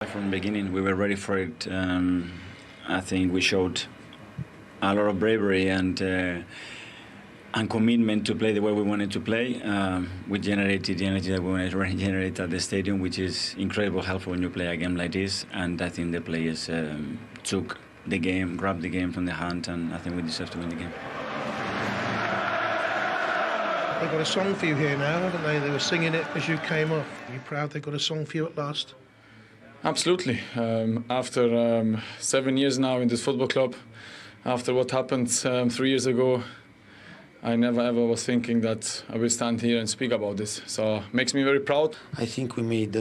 From the beginning, we were ready for it. I think we showed a lot of bravery and commitment to play the way we wanted to play. We generated the energy that we wanted to generate at the stadium, which is incredible helpful when you play a game like this. And I think the players took the game, grabbed the game from the hand, and I think we deserve to win the game. They've got a song for you here now, haven't they? They were singing it as you came off. Are you proud they've got a song for you at last? Absolutely. After 7 years now in this football club, after what happened 3 years ago, I never ever was thinking that I will stand here and speak about this. So it makes me very proud. I think we made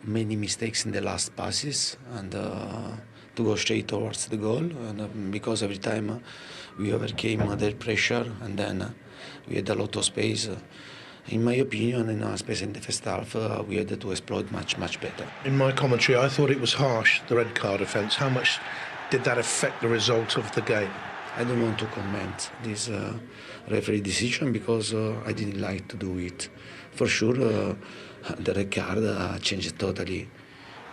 many mistakes in the last passes and to go straight towards the goal. And because every time we overcame their pressure and then we had a lot of space. In my opinion, and especially in the first half, we had to exploit much better. In my commentary, I thought it was harsh, the red card offence. How much did that affect the result of the game? I don't want to comment this referee decision because I didn't like to do it. For sure, the red card changed totally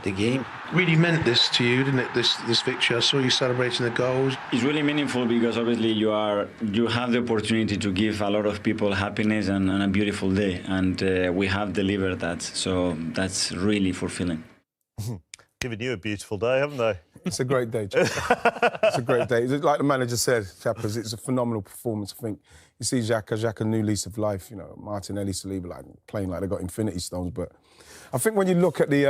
the game. Really meant this to you, didn't it, this victory? I saw you celebrating the goals. It's really meaningful because obviously you have the opportunity to give a lot of people happiness and a beautiful day, and we have delivered that, so that's really fulfilling. Given you a beautiful day, haven't they? It's a great day, Jack. It's a great day. Like the manager said, Chappers, it's a phenomenal performance. I think you see Xhaka, new lease of life. You know, Martinelli, Saliba, like playing like they got infinity stones. But I think when you look at the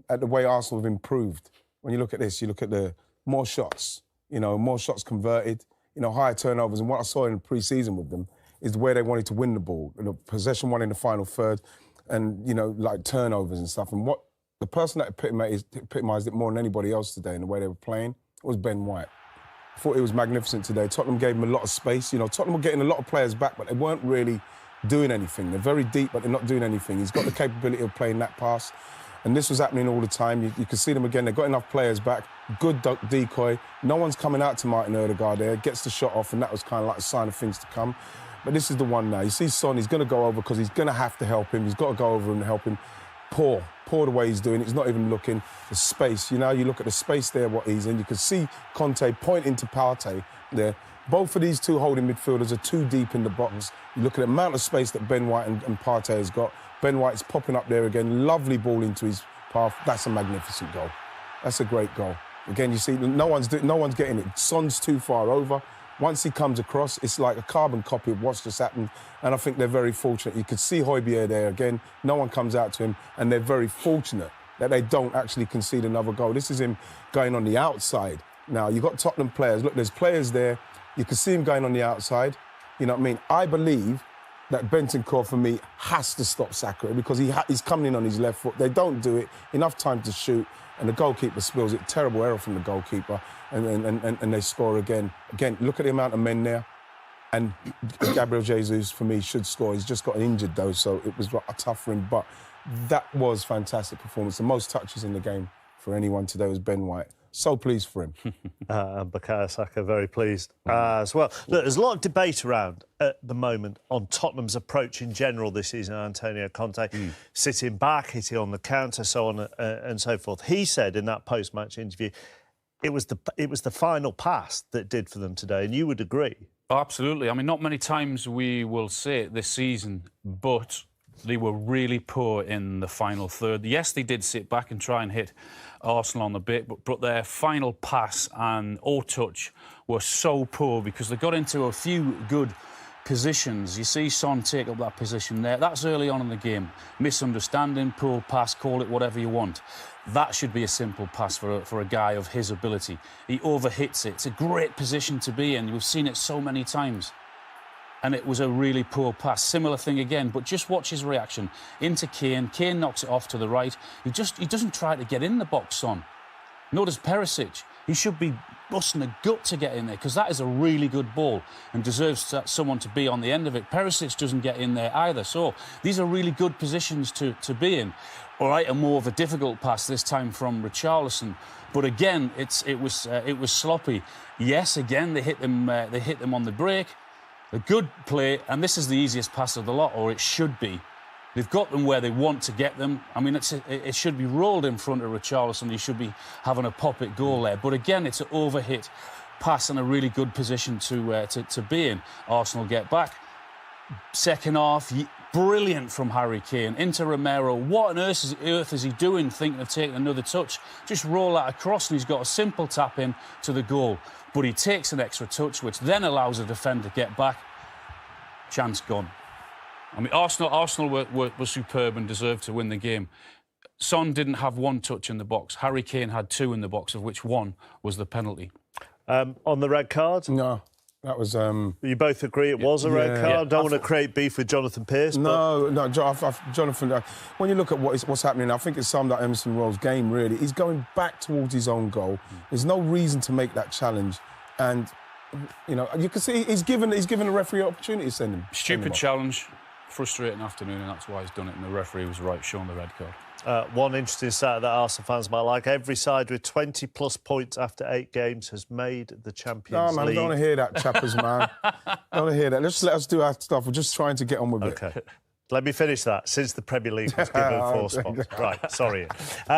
way Arsenal have improved, when you look at this, you look at the more shots. You know, more shots converted. You know, higher turnovers. And what I saw in the pre-season with them is where they wanted to win the ball. You know, possession one in the final third, and you know, like turnovers and stuff. And what the person that epitomised it more than anybody else today in the way they were playing was Ben White. I thought it was magnificent today. Tottenham gave him a lot of space. You know, Tottenham were getting a lot of players back, but they weren't really doing anything. They're very deep, but they're not doing anything. He's got the capability of playing that pass. And this was happening all the time. You can see them again. They've got enough players back. Good decoy. No one's coming out to Martin Odegaard there. Gets the shot off, and that was kind of like a sign of things to come. But this is the one now. You see Son, he's going to go over because he's going to have to help him. He's got to go over and help him. Poor the way he's doing it. He's not even looking. The space, you know, you look at the space there, what he's in. You can see Conte pointing to Partey there. Both of these two holding midfielders are too deep in the box. You look at the amount of space that Ben White and Partey has got. Ben White's popping up there again. Lovely ball into his path. That's a magnificent goal. That's a great goal. Again, you see, no one's getting it. Son's too far over. Once he comes across, it's like a carbon copy of what's just happened. And I think they're very fortunate. You could see Højbjerg there again. No one comes out to him. And they're very fortunate that they don't actually concede another goal. This is him going on the outside. Now, you've got Tottenham players. Look, there's players there. You can see him going on the outside. You know what I mean? I believe that Bentancur, for me, has to stop Saka because he's coming in on his left foot. They don't do it. Enough time to shoot. And the goalkeeper spills it. Terrible error from the goalkeeper. And they score again. Again, look at the amount of men there. And Gabriel Jesus, for me, should score. He's just got injured, though, so it was a tough for him. But that was fantastic performance. The most touches in the game for anyone today was Ben White. So pleased for him. And Bukayo Saka very pleased as well. Look, there's a lot of debate around at the moment on Tottenham's approach in general this season. Antonio Conte sitting back, hitting on the counter, so on and so forth. He said in that post-match interview, it was the final pass that did for them today, and you would agree. Oh, absolutely. I mean, not many times we will say it this season, but they were really poor in the final third. Yes, they did sit back and try and hit Arsenal on the bit, but their final pass and touch were so poor because they got into a few good positions. You see Son take up that position there. That's early on in the game. Misunderstanding, poor pass, call it whatever you want. That should be a simple pass for a guy of his ability. He overhits it. It's a great position to be in. We've seen it so many times. And it was a really poor pass. Similar thing again, but just watch his reaction. Into Kane. Kane knocks it off to the right. He doesn't try to get in the box, Son. Nor does Perisic. He should be busting a gut to get in there because that is a really good ball and deserves someone to be on the end of it. Perisic doesn't get in there either. So these are really good positions to be in. All right, a more of a difficult pass this time from Richarlison. But again, it was sloppy. Yes, again, they hit them on the break. A good play, and this is the easiest pass of the lot, or it should be. They've got them where they want to get them. I mean, it should be rolled in front of Richarlison. He should be having a pop-it goal there. But again, it's an overhit pass and a really good position to be in. Arsenal get back. Second half, brilliant from Harry Kane into Romero. What on earth is he doing, thinking of taking another touch? Just roll that across and he's got a simple tap in to the goal. But he takes an extra touch, which then allows a defender to get back. Chance gone. I mean, Arsenal were superb and deserved to win the game. Son didn't have one touch in the box. Harry Kane had two in the box, of which one was the penalty. On the red card? No, that was... You both agree it was a red card? Yeah. Don't want to create beef with Jonathan Pearce, No, Jonathan, when you look at what's happening, I think it's summed up Emerson Royal's game, really. He's going back towards his own goal. There's no reason to make that challenge. And, you know, you can see he's given the referee an opportunity to send him. Stupid challenge, frustrating afternoon, and that's why he's done it. And the referee was right, showing the red card. One interesting stat that Arsenal fans might like: every side with 20-plus points after 8 games has made the Champions League. No, man, I don't want to hear that, chappers, man. I don't want to hear that. Just let us do our stuff. We're just trying to get on with it. OK. Let me finish that. Since the Premier League was given 4 spots. Right, sorry.